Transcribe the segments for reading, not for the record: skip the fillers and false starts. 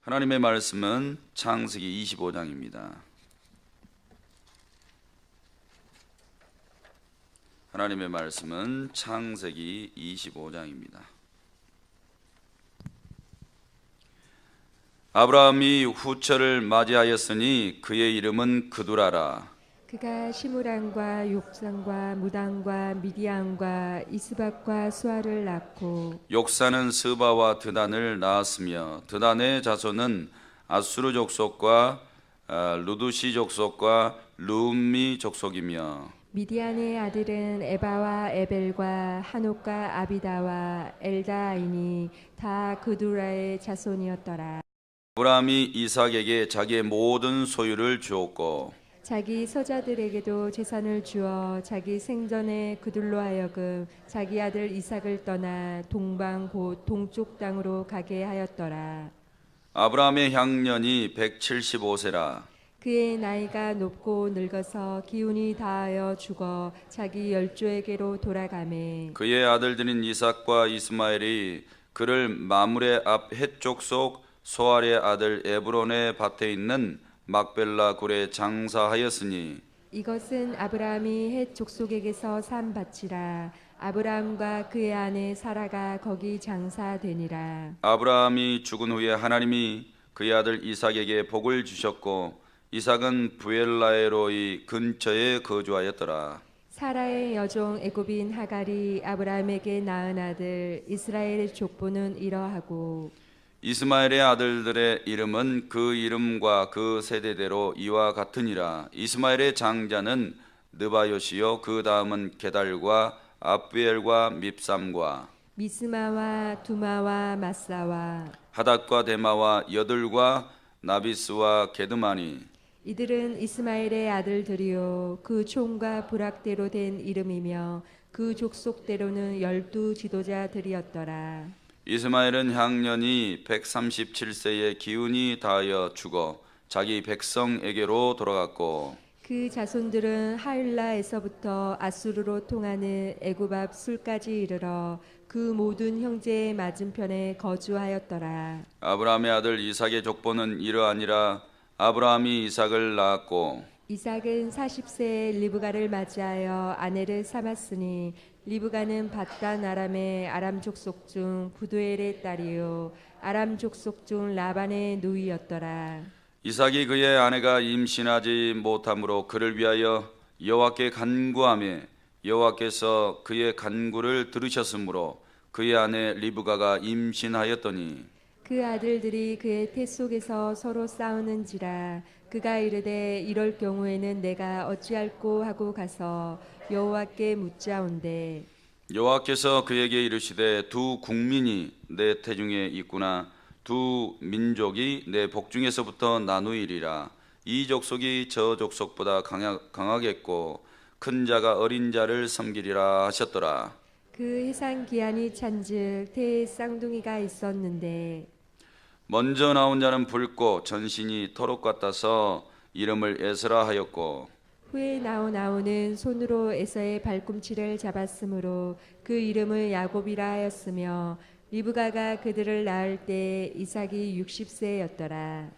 하나님의 말씀은 창세기 25장입니다. 하나님의 말씀은 창세기 25장입니다. 아브라함이 후처를 맞이하였으니 그의 이름은 그두라라. 그가 시므랑과 욕산과 무당과 미디안과 이스박과 수아를 낳고 욕사는 스바와 드단을 낳았으며 드단의 자손은 아수르 족속과 루두시 족속과 룸미 족속이며 미디안의 아들은 에바와 에벨과 한옥과 아비다와 엘다이니 다 그두라의 자손이었더라. 아브라함이 이삭에게 자기의 모든 소유를 주었고 자기 서자들에게도 재산을 주어 자기 생전에 그들로 하여금 자기 아들 이삭을 떠나 동방 곧 동쪽 땅으로 가게 하였더라. 아브라함의 향년이 175세라. 그의 나이가 높고 늙어서 기운이 다하여 죽어 자기 열조에게로 돌아가매 그의 아들들인 이삭과 이스마엘이 그를 마므레 앞 헷족 속 소알의 아들 에브론의 밭에 있는 막벨라 굴에 장사하였으니 이것은 아브라함이 헷 족속에게서 산 밭이라. 아브라함과 그의 아내 사라가 거기 장사되니라. 아브라함이 죽은 후에 하나님이 그의 아들 이삭에게 복을 주셨고 이삭은 부엘라에로이 근처에 거주하였더라. 사라의 여종 애굽인 하갈이 아브라함에게 낳은 아들 이스라엘의 족보는 이러하고 이스마엘의 아들들의 이름은 그 이름과 그 세대대로 이와 같으니라. 이스마엘의 장자는 느바요시요 그 다음은 게달과 압부엘과 밉삼과 미스마와 두마와 마사와 하닷과 데마와 여들과 나비스와 게드마니. 이들은 이스마엘의 아들들이요 그 총과 부락대로 된 이름이며 그 족속대로는 12 지도자들이었더라. 이스마엘은 향년이 137세의 기운이 다하여 죽어 자기 백성에게로 돌아갔고 그 자손들은 하일라에서부터 아수르로 통하는 애굽 앞 술까지 이르러 그 모든 형제의 맞은편에 거주하였더라. 아브라함의 아들 이삭의 족보는 이러하니라. 아브라함이 이삭을 낳았고 이삭은 40세에 리브가를 맞이하여 아내를 삼았으니 리브가는 밧단 아람의 아람 족속 중 부두엘의 딸이요 아람 족속 중 라반의 누이였더라. 이삭이 그의 아내가 임신하지 못함으로 그를 위하여 여호와께 간구하며 여호와께서 그의 간구를 들으셨으므로 그의 아내 리브가가 임신하였더니 그 아들들이 그의 태 속에서 서로 싸우는지라. 그가 이르되 이럴 경우에는 내가 어찌할꼬 하고 가서 여호와께 묻자온대. 여호와께서 그에게 이르시되 두 국민이 내 태중에 있구나. 두 민족이 내 복중에서부터 나누이리라. 이 족속이 저 족속보다 강하겠고 큰 자가 어린 자를 섬기리라 하셨더라. 그 해상 기한이 찬즉 태에 쌍둥이가 있었는데 먼저 나온 자는 붉고 전신이 토록 같아서 이름을 에스라 하였고 후에 나온 아우는 손으로 에서의 발꿈치를 잡았으므로 그 이름을 야곱이라 하였으며 리브가가 그들을 낳을 때 이삭이 60세였더라.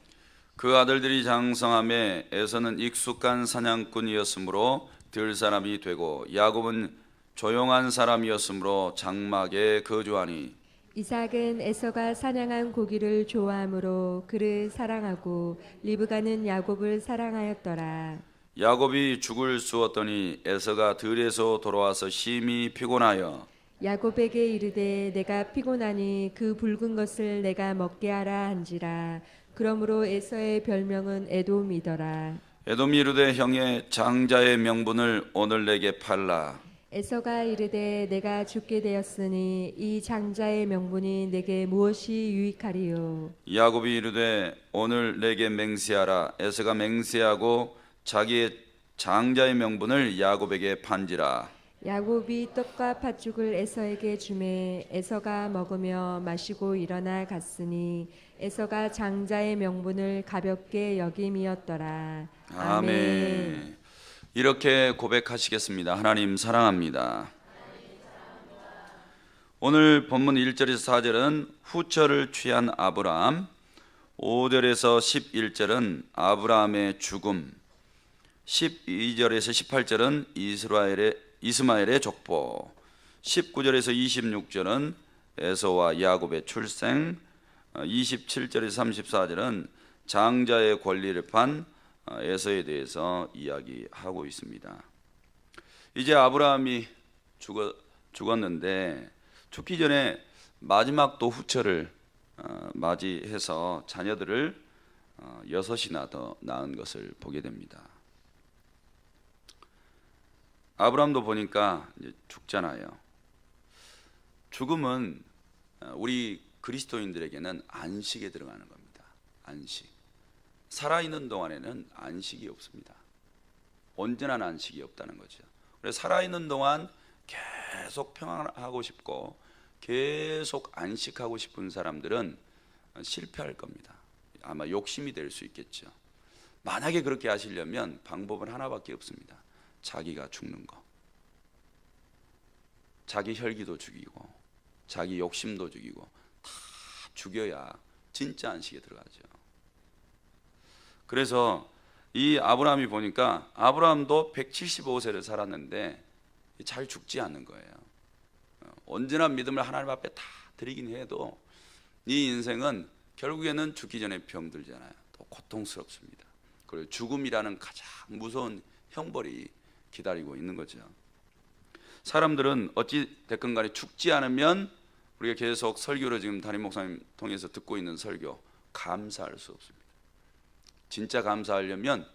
그 아들들이 장성함에 에서는 익숙한 사냥꾼이었으므로 들 사람이 되고 야곱은 조용한 사람이었으므로 장막에 거주하니 이삭은 에서가 사냥한 고기를 좋아하므로 그를 사랑하고 리브가는 야곱을 사랑하였더라. 야곱이 죽을 쑤었더니 에서가 들에서 돌아와서 심히 피곤하여 야곱에게 이르되 내가 피곤하니 그 붉은 것을 내가 먹게 하라 한지라. 그러므로 에서의 별명은 에돔이더라. 에돔이 이르되 형의 장자의 명분을 오늘 내게 팔라. 에서가 이르되 내가 죽게 되었으니 이 장자의 명분이 내게 무엇이 유익하리요. 야곱이 이르되 오늘 내게 맹세하라. 에서가 맹세하고 자기의 장자의 명분을 야곱에게 판지라. 야곱이 떡과 팥죽을 에서에게 주매 에서가 먹으며 마시고 일어나 갔으니 에서가 장자의 명분을 가볍게 여김이었더라. 아멘. 이렇게 고백하시겠습니다. 하나님 사랑합니다. 오늘 본문 1절에서 4절은 후처를 취한 아브라함, 5절에서 11절은 아브라함의 죽음, 12절에서 18절은 이스마엘의 족보, 19절에서 26절은 에서와 야곱의 출생, 27절에서 34절은 장자의 권리를 판 에서에 대해서 이야기하고 있습니다. 이제 아브라함이 죽었는데 죽기 전에 마지막 또 후처를 맞이해서 자녀들을 6이나 더 낳은 것을 보게 됩니다. 아브라함도 보니까 이제 죽잖아요. 죽음은 우리 그리스도인들에게는 안식에 들어가는 겁니다. 안식. 살아있는 동안에는 안식이 없습니다. 언제나 안식이 없다는 거죠. 그래서 살아있는 동안 계속 평안하고 싶고 계속 안식하고 싶은 사람들은 실패할 겁니다. 아마 욕심이 될 수 있겠죠. 만약에 그렇게 하시려면 방법은 하나밖에 없습니다. 자기가 죽는 거. 자기 혈기도 죽이고 자기 욕심도 죽이고 다 죽여야 진짜 안식에 들어가죠. 그래서 이 아브라함이 보니까 아브라함도 175세를 살았는데 잘 죽지 않는 거예요. 언제나 믿음을 하나님 앞에 다 드리긴 해도 이 인생은 결국에는 죽기 전에 병들잖아요. 또 고통스럽습니다. 그리고 죽음이라는 가장 무서운 형벌이 기다리고 있는 거죠. 사람들은 어찌 됐건 간에 죽지 않으면 우리가 계속 설교를 지금 담임 목사님 통해서 듣고 있는 설교 감사할 수 없습니다. 진짜 감사하려면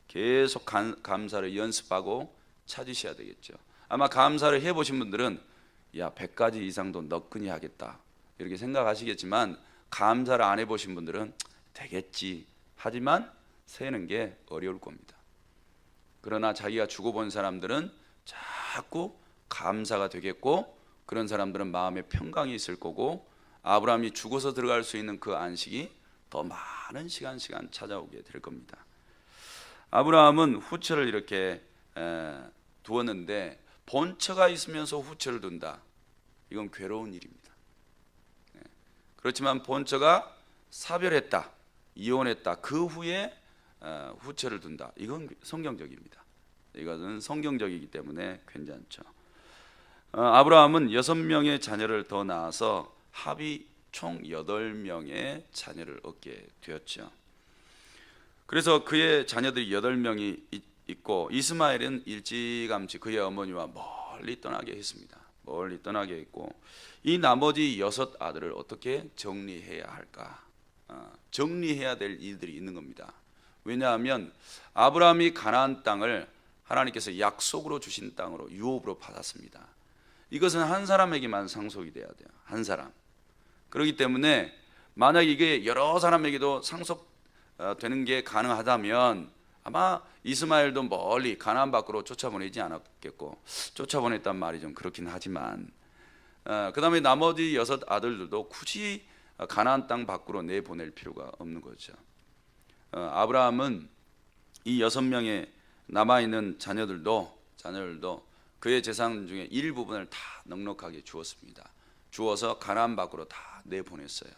계속 감사를 연습하고 찾으셔야 되겠죠. 아마 감사를 해보신 분들은 야 100가지 이상도 너끈히 하겠다 이렇게 생각하시겠지만 감사를 안 해보신 분들은 되겠지 하지만 세는 게 어려울 겁니다. 그러나 자기가 죽어본 사람들은 자꾸 감사가 되겠고 그런 사람들은 마음에 평강이 있을 거고 아브라함이 죽어서 들어갈 수 있는 그 안식이 더 많은 시간 찾아오게 될 겁니다. 아브라함은 후처를 이렇게 두었는데 본처가 있으면서 후처를 둔다. 이건 괴로운 일입니다. 그렇지만 본처가 사별했다, 이혼했다. 그 후에 후처를 둔다. 이건 성경적입니다. 이것은 성경적이기 때문에 괜찮죠. 아브라함은 6명의 자녀를 더 낳아서 합이 총 8명의 자녀를 얻게 되었죠. 그래서 그의 자녀들이 8명이 있고 이스마엘은 일찌감치 그의 어머니와 멀리 떠나게 했습니다. 멀리 떠나게 했고 이 나머지 6 아들을 어떻게 정리해야 할까? 정리해야 될 일들이 있는 겁니다. 왜냐하면 아브라함이 가나안 땅을 하나님께서 약속으로 주신 땅으로 유업으로 받았습니다. 이것은 한 사람에게만 상속이 돼야 돼요. 한 사람. 그렇기 때문에 만약 이게 여러 사람에게도 상속되는 게 가능하다면 아마 이스마엘도 멀리 가나안 밖으로 쫓아보내지 않았겠고, 쫓아보냈단 말이 좀 그렇긴 하지만 그 다음에 나머지 6 아들들도 굳이 가나안 땅 밖으로 내보낼 필요가 없는 거죠. 아브라함은 이 6명의 남아있는 자녀들도 그의 재산 중에 일부분을 다 넉넉하게 주었습니다. 주어서 가나안 밖으로 다 내보냈어요.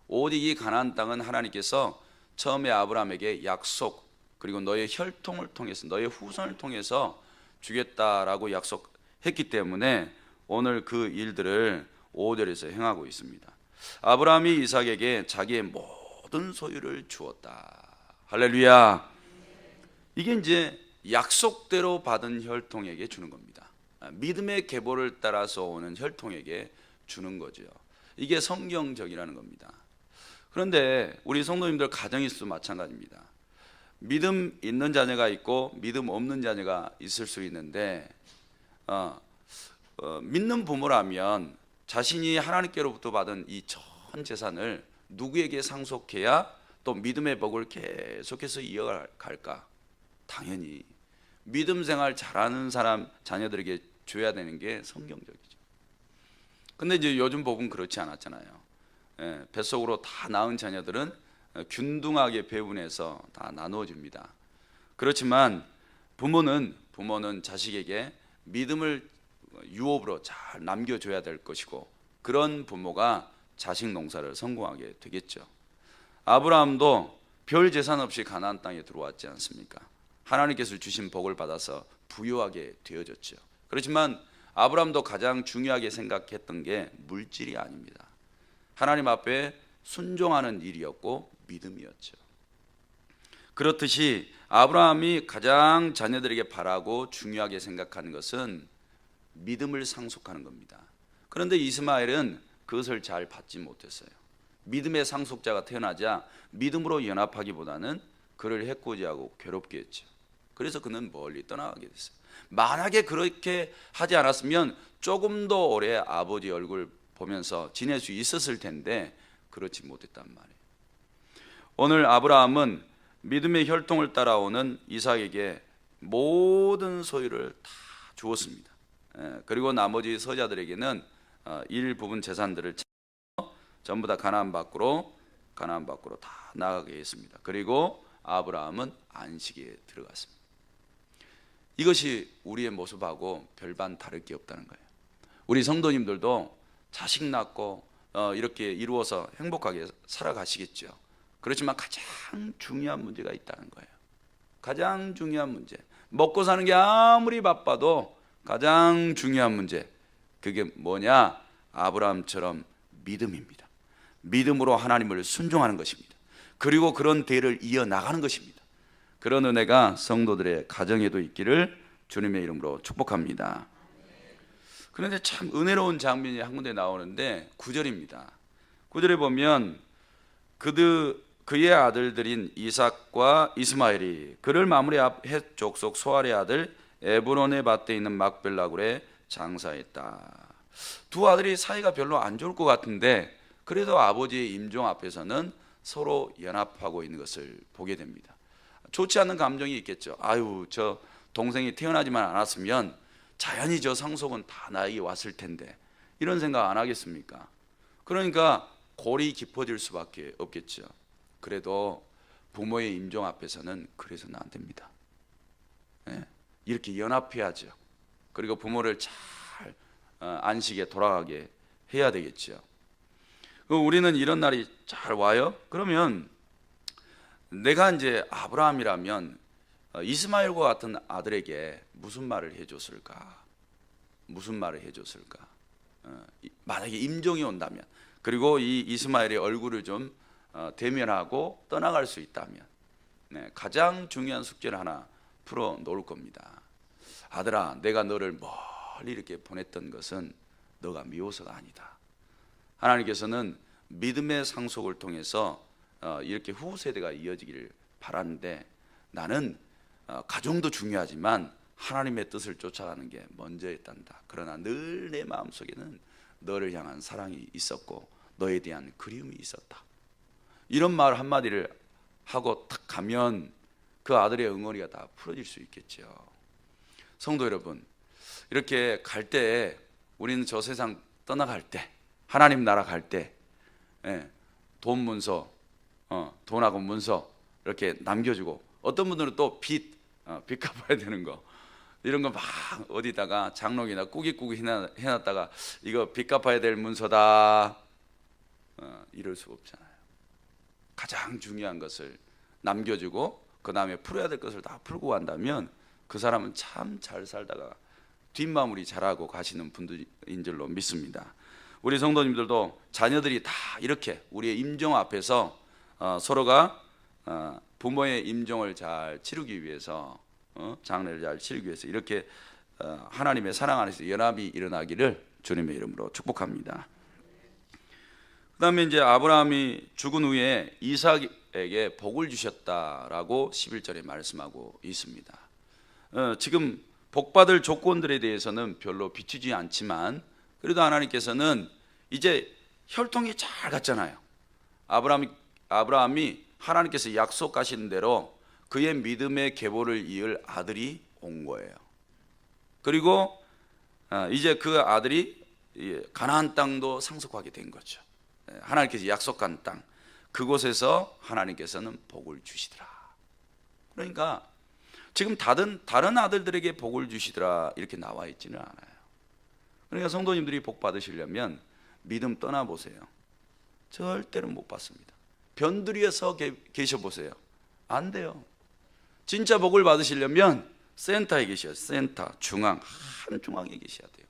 오직 이 가나안 땅은 하나님께서 처음에 아브라함에게 약속, 그리고 너의 혈통을 통해서 너의 후손을 통해서 주겠다라고 약속했기 때문에 오늘 그 일들을 5절에서 행하고 있습니다. 아브라함이 이삭에게 자기의 모든 소유를 주었다. 할렐루야. 이게 이제 약속대로 받은 혈통에게 주는 겁니다. 믿음의 계보를 따라서 오는 혈통에게 주는 거죠. 이게 성경적이라는 겁니다. 그런데 우리 성도님들 가정에서도 마찬가지입니다. 믿음 있는 자녀가 있고 믿음 없는 자녀가 있을 수 있는데 믿는 부모라면 자신이 하나님께로부터 받은 이 전 재산을 누구에게 상속해야 또 믿음의 복을 계속해서 이어갈까? 당연히 믿음 생활 잘하는 사람 자녀들에게 줘야 되는 게 성경적이죠. 근데 이제 요즘 복은 그렇지 않았잖아요. 뱃속으로 다 낳은 자녀들은 균등하게 배분해서 다 나누어집니다. 그렇지만 부모는 자식에게 믿음을 유업으로 잘 남겨줘야 될 것이고 그런 부모가 자식 농사를 성공하게 되겠죠. 아브라함도 별 재산 없이 가나안 땅에 들어왔지 않습니까? 하나님께서 주신 복을 받아서 부유하게 되어졌죠. 그렇지만 아브라함도 가장 중요하게 생각했던 게 물질이 아닙니다. 하나님 앞에 순종하는 일이었고 믿음이었죠. 그렇듯이 아브라함이 가장 자녀들에게 바라고 중요하게 생각하는 것은 믿음을 상속하는 겁니다. 그런데 이스마엘은 그것을 잘 받지 못했어요. 믿음의 상속자가 태어나자 믿음으로 연합하기보다는 그를 해코지하고 괴롭게 했죠. 그래서 그는 멀리 떠나가게 됐어요. 만약에 그렇게 하지 않았으면 조금 더 오래 아버지 얼굴 보면서 지낼 수 있었을 텐데 그렇지 못했단 말이에요. 오늘 아브라함은 믿음의 혈통을 따라오는 이삭에게 모든 소유를 다 주었습니다. 그리고 나머지 서자들에게는 일부분 재산들을 전부 다 가나안 밖으로 다 나가게 했습니다. 그리고 아브라함은 안식에 들어갔습니다. 이것이 우리의 모습하고 별반 다를 게 없다는 거예요. 우리 성도님들도 자식 낳고 이렇게 이루어서 행복하게 살아가시겠죠. 그렇지만 가장 중요한 문제가 있다는 거예요. 가장 중요한 문제, 먹고 사는 게 아무리 바빠도 가장 중요한 문제, 그게 뭐냐? 아브라함처럼 믿음입니다. 믿음으로 하나님을 순종하는 것입니다. 그리고 그런 대를 이어나가는 것입니다. 그런 은혜가 성도들의 가정에도 있기를 주님의 이름으로 축복합니다. 그런데 참 은혜로운 장면이 한 군데 나오는데 9절입니다. 9절에 보면 그의 아들들인 이삭과 이스마엘이 그를 마므리한 헷 족속 소알의 아들 에브론의 밭에 있는 막벨라굴에 장사했다. 두 아들이 사이가 별로 안 좋을 것 같은데 그래도 아버지의 임종 앞에서는 서로 연합하고 있는 것을 보게 됩니다. 좋지 않은 감정이 있겠죠. 아유, 저 동생이 태어나지만 않았으면 자연히 저 상속은 다 나에게 왔을 텐데, 이런 생각 안 하겠습니까? 그러니까 골이 깊어질 수밖에 없겠죠. 그래도 부모의 임종 앞에서는 그래서는 안 됩니다. 이렇게 연합해야죠. 그리고 부모를 잘 안식에 돌아가게 해야 되겠죠. 우리는 이런 날이 잘 와요. 그러면 내가 이제 아브라함이라면 이스마엘과 같은 아들에게 무슨 말을 해줬을까? 무슨 말을 해줬을까? 만약에 임종이 온다면, 그리고 이 이스마엘의 얼굴을 좀 대면하고 떠나갈 수 있다면, 가장 중요한 숙제를 하나 풀어 놓을 겁니다. 아들아, 내가 너를 멀리 이렇게 보냈던 것은 너가 미워서가 아니다. 하나님께서는 믿음의 상속을 통해서 이렇게 후세대가 이어지기를 바라는데, 나는 가정도 중요하지만 하나님의 뜻을 쫓아가는 게 먼저였단다. 그러나 늘 내 마음속에는 너를 향한 사랑이 있었고 너에 대한 그리움이 있었다. 이런 말 한마디를 하고 탁 가면 그 아들의 응어리가 다 풀어질 수 있겠죠. 성도 여러분, 이렇게 갈 때, 우리는 저 세상 떠나갈 때, 하나님 나라 갈 때, 돈 문서, 돈하고 문서 이렇게 남겨주고, 어떤 분들은 또 빚 갚아야 되는 거, 이런 거 막 어디다가 장롱이나 꾸깃꾸깃 해놨다가 이거 빚 갚아야 될 문서다, 이럴 수 없잖아요. 가장 중요한 것을 남겨주고 그 다음에 풀어야 될 것을 다 풀고 간다면 그 사람은 참 잘 살다가 뒷마무리 잘하고 가시는 분들인 줄로 믿습니다. 우리 성도님들도 자녀들이 다 이렇게 우리의 임종 앞에서 서로가 부모의 임종을 잘 치르기 위해서, 장례를 잘 치르기 위해서 이렇게 하나님의 사랑 안에서 연합이 일어나기를 주님의 이름으로 축복합니다. 그 다음에 이제 아브라함이 죽은 후에 이삭에게 복을 주셨다라고 11절에 말씀하고 있습니다. 지금 복받을 조건들에 대해서는 별로 비추지 않지만, 그래도 하나님께서는 이제 혈통이 잘 갔잖아요. 아브라함이 하나님께서 약속하신 대로 그의 믿음의 계보를 이을 아들이 온 거예요. 그리고 이제 그 아들이 가나안 땅도 상속하게 된 거죠. 하나님께서 약속한 땅, 그곳에서 하나님께서는 복을 주시더라. 그러니까 지금 다른 아들들에게 복을 주시더라 이렇게 나와 있지는 않아요. 그러니까 성도님들이 복 받으시려면 믿음 떠나보세요. 절대로 못 받습니다. 변두리에 서 계셔 보세요. 안 돼요. 진짜 복을 받으시려면 센터에 계셔야 돼요. 센터, 중앙, 한 중앙에 계셔야 돼요.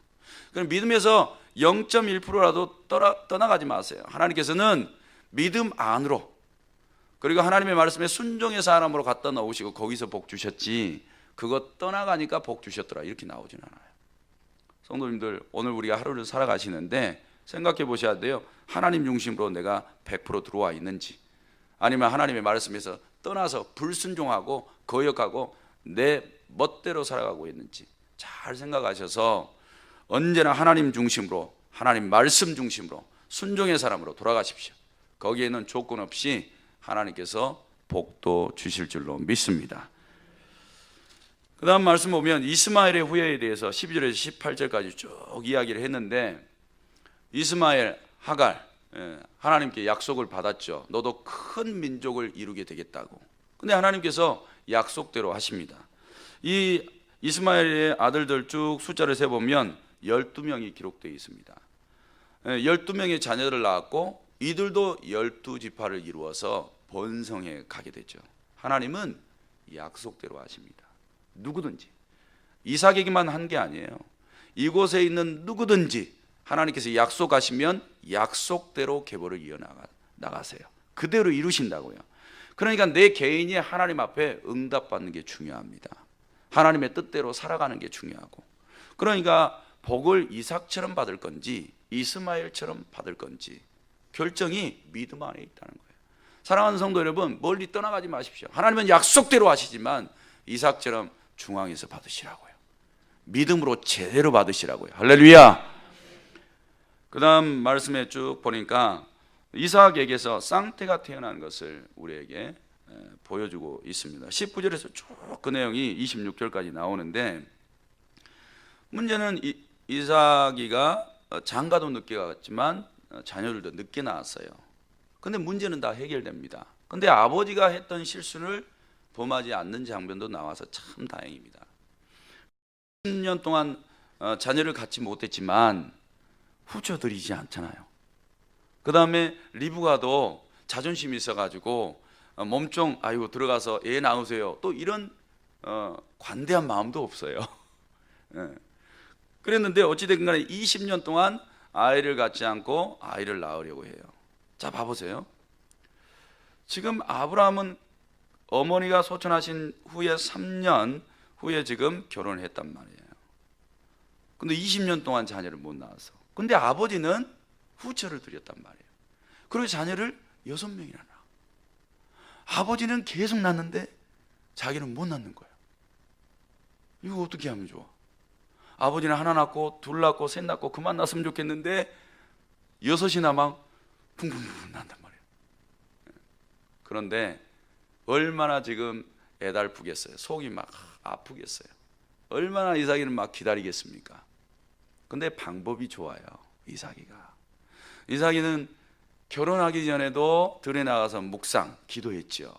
그럼 믿음에서 0.1%라도 떠나가지 마세요. 하나님께서는 믿음 안으로, 그리고 하나님의 말씀에 순종의 사람으로 갖다 놓으시고 거기서 복 주셨지, 그거 떠나가니까 복 주셨더라 이렇게 나오진 않아요. 성도님들, 오늘 우리가 하루를 살아가시는데 생각해 보셔야 돼요. 하나님 중심으로 내가 100% 들어와 있는지, 아니면 하나님의 말씀에서 떠나서 불순종하고 거역하고 내 멋대로 살아가고 있는지 잘 생각하셔서 언제나 하나님 중심으로, 하나님 말씀 중심으로 순종의 사람으로 돌아가십시오. 거기에는 조건 없이 하나님께서 복도 주실 줄로 믿습니다. 그 다음 말씀 보면 이스마엘의 후예에 대해서 12절에서 18절까지 쭉 이야기를 했는데, 이스마엘, 하갈, 하나님께 약속을 받았죠. 너도 큰 민족을 이루게 되겠다고. 근데 하나님께서 약속대로 하십니다. 이 이스마엘의 아들들 쭉 숫자를 세보면 12명이 기록되어 있습니다. 12명의 자녀를 낳았고 이들도 12지파를 이루어서 번성해 가게 되죠. 하나님은 약속대로 하십니다. 누구든지, 이삭에게만 한 게 아니에요. 이곳에 있는 누구든지 하나님께서 약속하시면 약속대로 계보를 이어나가세요. 그대로 이루신다고요. 그러니까 내 개인이 하나님 앞에 응답받는 게 중요합니다. 하나님의 뜻대로 살아가는 게 중요하고, 그러니까 복을 이삭처럼 받을 건지 이스마엘처럼 받을 건지 결정이 믿음 안에 있다는 거예요. 사랑하는 성도 여러분, 멀리 떠나가지 마십시오. 하나님은 약속대로 하시지만 이삭처럼 중앙에서 받으시라고요. 믿음으로 제대로 받으시라고요. 할렐루야. 그 다음 말씀에 쭉 보니까 이삭에게서 쌍태가 태어난 것을 우리에게 보여주고 있습니다. 19절에서 쭉 그 내용이 26절까지 나오는데, 문제는 이삭이가 장가도 늦게 갔지만 자녀들도 늦게 낳았어요. 근데 문제는 다 해결됩니다. 근데 아버지가 했던 실수를 범하지 않는 장면도 나와서 참 다행입니다. 10년 동안 자녀를 갖지 못했지만 후처드리지 않잖아요. 그 다음에 리브가도 자존심이 있어가지고 몸종 아이고 들어가서 애 낳으세요, 또 이런 관대한 마음도 없어요. 그랬는데 어찌됐든 간에 20년 동안 아이를 갖지 않고 아이를 낳으려고 해요. 자, 봐보세요. 지금 아브라함은 어머니가 소천하신 후에 3년 후에 지금 결혼을 했단 말이에요. 근데 20년 동안 자녀를 못 낳았어. 근데 아버지는 후처를 드렸단 말이에요. 그리고 자녀를 6명이나 낳아. 아버지는 계속 낳는데 자기는 못 낳는 거예요. 이거 어떻게 하면 좋아? 아버지는 하나 낳고 둘 낳고 셋 낳고 그만 낳았으면 좋겠는데 6이나 막 붕붕붕 난단 말이에요. 그런데 얼마나 지금 애달프겠어요. 속이 막 아프겠어요. 얼마나 이삭이는 막 기다리겠습니까? 근데 방법이 좋아요. 이삭이는 결혼하기 전에도 들에 나가서 묵상, 기도했죠.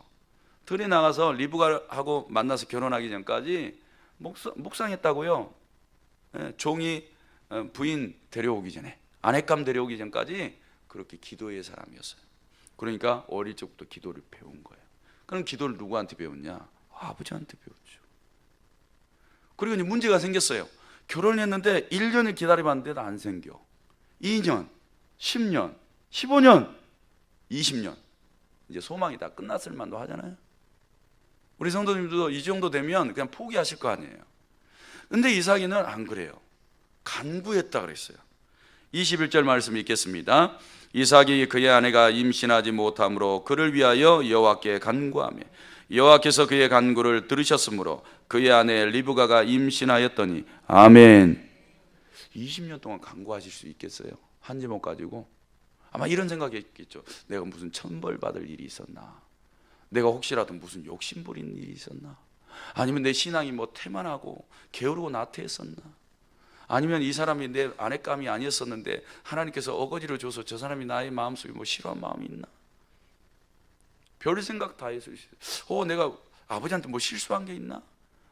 들에 나가서 리브가하고 만나서 결혼하기 전까지 묵상했다고요. 종이 부인 데려오기 전에, 아내감 데려오기 전까지 그렇게 기도의 사람이었어요. 그러니까 어릴 적부터 기도를 배운 거예요. 그럼 기도를 누구한테 배웠냐? 아버지한테 배웠죠. 그리고 이제 문제가 생겼어요. 결혼했는데 1년을 기다려봤는데도 안 생겨. 2년, 10년, 15년, 20년. 이제 소망이 다 끝났을 만도 하잖아요. 우리 성도님들도 이 정도 되면 그냥 포기하실 거 아니에요. 근데 이삭이는 안 그래요. 간구했다 그랬어요. 21절 말씀 읽겠습니다. 이삭이 그의 아내가 임신하지 못함으로 그를 위하여 여호와께 간구하며 여호와께서 그의 간구를 들으셨으므로 그의 아내 리브가가 임신하였더니 아멘. 20년 동안 간구하실 수 있겠어요? 한 제목 가지고? 아마 이런 생각이 있겠죠. 내가 무슨 천벌 받을 일이 있었나? 내가 혹시라도 무슨 욕심 부린 일이 있었나? 아니면 내 신앙이 뭐 태만하고 게으르고 나태했었나? 아니면 이 사람이 내 아내감이 아니었었는데 하나님께서 어거지를 줘서 저 사람이 나의 마음속에 뭐 싫어한 마음이 있나? 별 생각 다 했을 수 있어요. 내가 아버지한테 뭐 실수한 게 있나?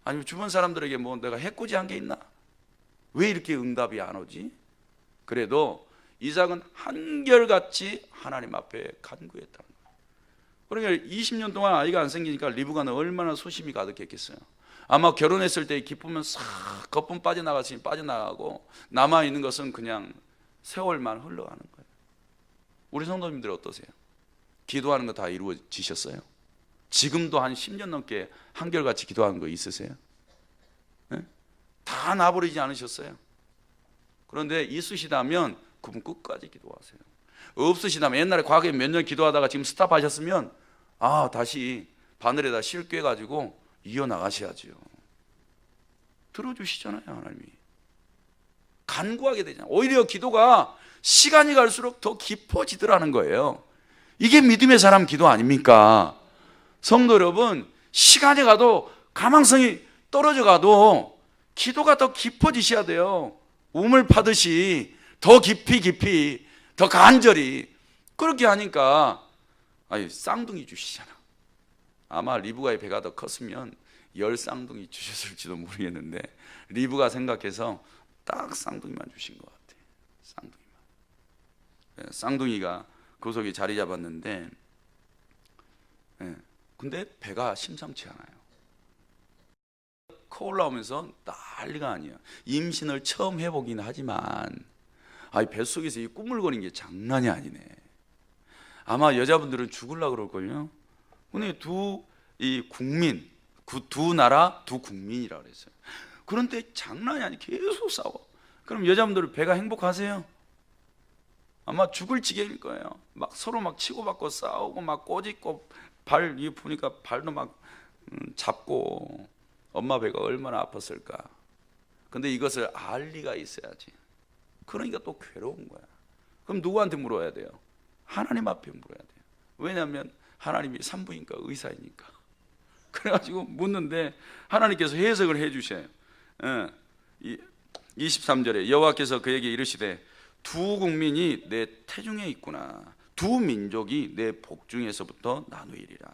아니면 주변 사람들에게 뭐 내가 해코지한 게 있나? 왜 이렇게 응답이 안 오지? 그래도 이삭은 한결같이 하나님 앞에 간구했다는 거예요. 그러니까 20년 동안 아이가 안 생기니까 리브가는 얼마나 소심이 가득했겠어요. 아마 결혼했을 때 기쁘면 싹 거품 빠져나갔으니 빠져나가고 남아있는 것은 그냥 세월만 흘러가는 거예요. 우리 성도님들 어떠세요? 기도하는 거 다 이루어지셨어요? 지금도 한 10년 넘게 한결같이 기도하는 거 있으세요? 네? 다 놔버리지 않으셨어요? 그런데 있으시다면 그분 끝까지 기도하세요. 없으시다면 옛날에 과거에 몇 년 기도하다가 지금 스탑하셨으면 다시 바늘에다 실 꿰가지고 이어나가셔야죠. 들어주시잖아요. 하나님이 간구하게 되잖아요. 오히려 기도가 시간이 갈수록 더 깊어지더라는 거예요. 이게 믿음의 사람 기도 아닙니까? 성도 여러분, 시간이 가도 가망성이 떨어져 가도 기도가 더 깊어지셔야 돼요. 우물 파듯이 더 깊이 더 간절히. 그렇게 하니까 쌍둥이 주시잖아. 아마 리브가의 배가 더 컸으면 10쌍둥이 주셨을지도 모르겠는데 리브가 생각해서 딱 쌍둥이만 주신 것 같아요. 쌍둥이만. 쌍둥이가 그 속에 자리 잡았는데 근데 배가 심상치 않아요. 커 올라오면서 난리가 아니에요. 임신을 처음 해보긴 하지만 뱃속에서 이 꾸물거리는 게 장난이 아니네. 아마 여자분들은 죽으려고 그럴걸요. 근데 두 나라 두 국민이라고 그랬어요. 그런데 장난이 아니 계속 싸워. 그럼 여자분들은 배가 행복하세요? 아마 죽을 지경일 거예요. 막 서로 막 치고받고 싸우고 막 꼬집고 발 이 보니까 발도 막 잡고 엄마 배가 얼마나 아팠을까. 근데 이것을 알 리가 있어야지. 그러니까 또 괴로운 거야. 그럼 누구한테 물어야 돼요? 하나님 앞에 물어야 돼요. 왜냐하면 하나님이 산부인과 의사이니까. 그래가지고 묻는데 하나님께서 해석을 해주셔요. 23절에 여호와께서 그에게 이르시되 두 국민이 내 태중에 있구나. 두 민족이 내 복중에서부터 나누이리라.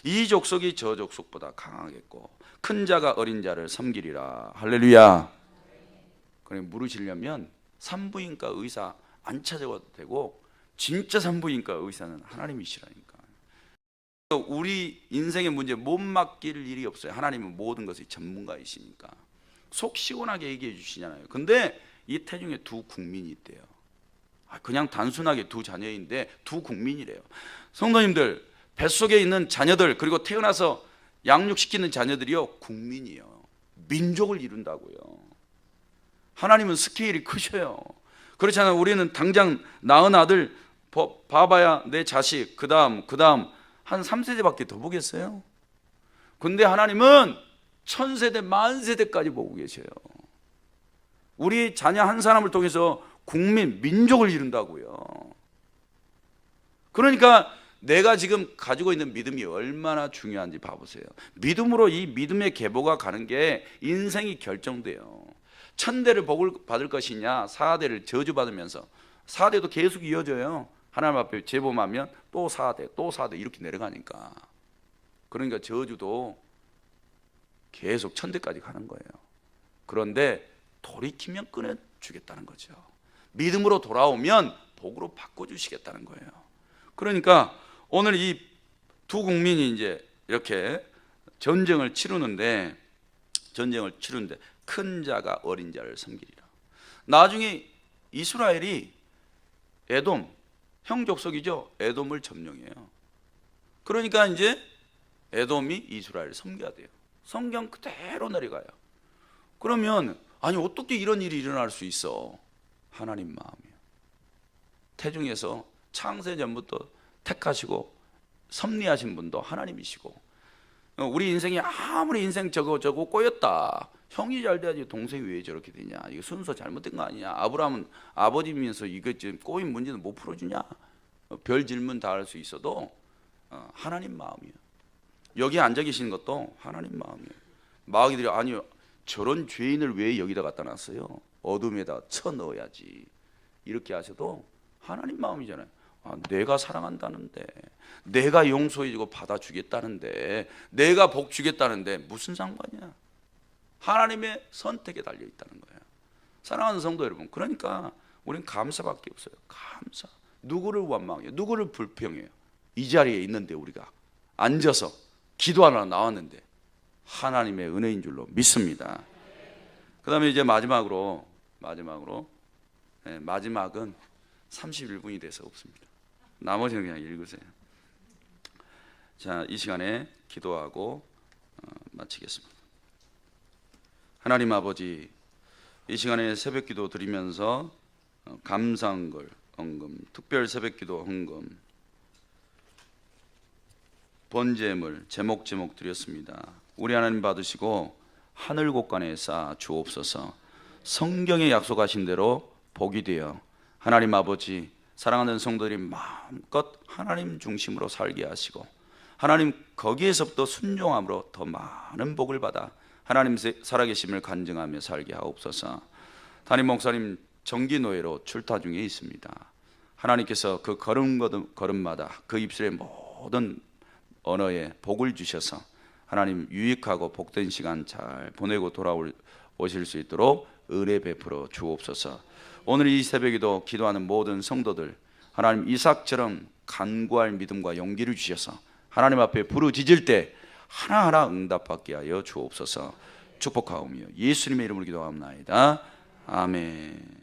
이 족속이 저 족속보다 강하겠고 큰 자가 어린 자를 섬기리라. 할렐루야. 그래 물으시려면 산부인과 의사 안 찾아와도 되고 진짜 산부인과 의사는 하나님이시라니까. 우리 인생의 문제 못 맡길 일이 없어요. 하나님은 모든 것의 전문가이시니까 속 시원하게 얘기해 주시잖아요. 근데 이 태중에 두 국민이 있대요. 그냥 단순하게 두 자녀인데 두 국민이래요. 성도님들, 뱃속에 있는 자녀들 그리고 태어나서 양육시키는 자녀들이요 국민이요. 민족을 이룬다고요. 하나님은 스케일이 크셔요. 그렇잖아요. 우리는 당장 낳은 아들 봐봐야 내 자식 그 다음 한 3세대밖에 더 보겠어요? 근데 하나님은 1000세대 만세대까지 보고 계셔요. 우리 자녀 한 사람을 통해서 국민, 민족을 이룬다고요. 그러니까 내가 지금 가지고 있는 믿음이 얼마나 중요한지 봐보세요. 믿음으로 이 믿음의 계보가 가는 게 인생이 결정돼요. 1000대를 복을 받을 것이냐 4대를 저주받으면서 4대도 계속 이어져요. 하나님 앞에 제범하면 또 4대 이렇게 내려가니까. 그러니까 저주도 계속 1000대까지 가는 거예요. 그런데 돌이키면 끊어주겠다는 거죠. 믿음으로 돌아오면 복으로 바꿔주시겠다는 거예요. 그러니까 오늘 이 두 국민이 이제 이렇게 전쟁을 치르는데 큰 자가 어린 자를 섬기리라. 나중에 이스라엘이 에돔 형 족속이죠. 에돔을 점령해요. 그러니까 이제 에돔이 이스라엘을 섬겨야 돼요. 성경 그대로 내려가요. 그러면 어떻게 이런 일이 일어날 수 있어? 하나님 마음이에요. 태중에서 창세전부터 택하시고 섭리하신 분도 하나님이시고, 우리 인생이 아무리 인생 저거 꼬였다, 형이 잘 돼야지 동생이 왜 저렇게 되냐, 이거 순서 잘못된 거 아니냐, 아브라함은 아버지면서 이거 지금 꼬인 문제는 못 풀어주냐, 별 질문 다 할 수 있어도 하나님 마음이에요. 여기 앉아 계시는 것도 하나님 마음이에요. 마귀들이 저런 죄인을 왜 여기다 갖다 놨어요? 어둠에다 쳐넣어야지, 이렇게 하셔도 하나님 마음이잖아요. 내가 사랑한다는데, 내가 용서해주고 받아주겠다는데, 내가 복 주겠다는데 무슨 상관이야? 하나님의 선택에 달려있다는 거예요. 사랑하는 성도 여러분, 그러니까 우리는 감사밖에 없어요. 감사. 누구를 원망해요? 누구를 불평해요? 이 자리에 있는데 우리가 앉아서 기도하러 나왔는데 하나님의 은혜인 줄로 믿습니다. 그 다음에 이제 마지막은 31분이 돼서 없습니다. 나머지는 그냥 읽으세요. 자, 이 시간에 기도하고 마치겠습니다. 하나님 아버지, 이 시간에 새벽기도 드리면서 감사한걸 헌금, 특별 새벽기도 헌금, 번제물 제목 드렸습니다. 우리 하나님 받으시고 하늘 곳간에 쌓아 주옵소서. 성경에 약속하신 대로 복이 되어 하나님 아버지, 사랑하는 성도들이 마음껏 하나님 중심으로 살게 하시고 하나님 거기에서부터 순종함으로 더 많은 복을 받아 하나님 살아계심을 간증하며 살게 하옵소서. 담임 목사님 정기노예로 출타 중에 있습니다. 하나님께서 그 걸음마다 그 입술의 모든 언어에 복을 주셔서 하나님 유익하고 복된 시간 잘 보내고 돌아오실 수 있도록 은혜 베풀어 주옵소서. 오늘 이 새벽에도 기도하는 모든 성도들, 하나님 이삭처럼 간구할 믿음과 용기를 주셔서 하나님 앞에 부르짖을 때 하나하나 응답받게 하여 주옵소서. 축복하오며 예수님의 이름으로 기도하옵나이다. 아멘.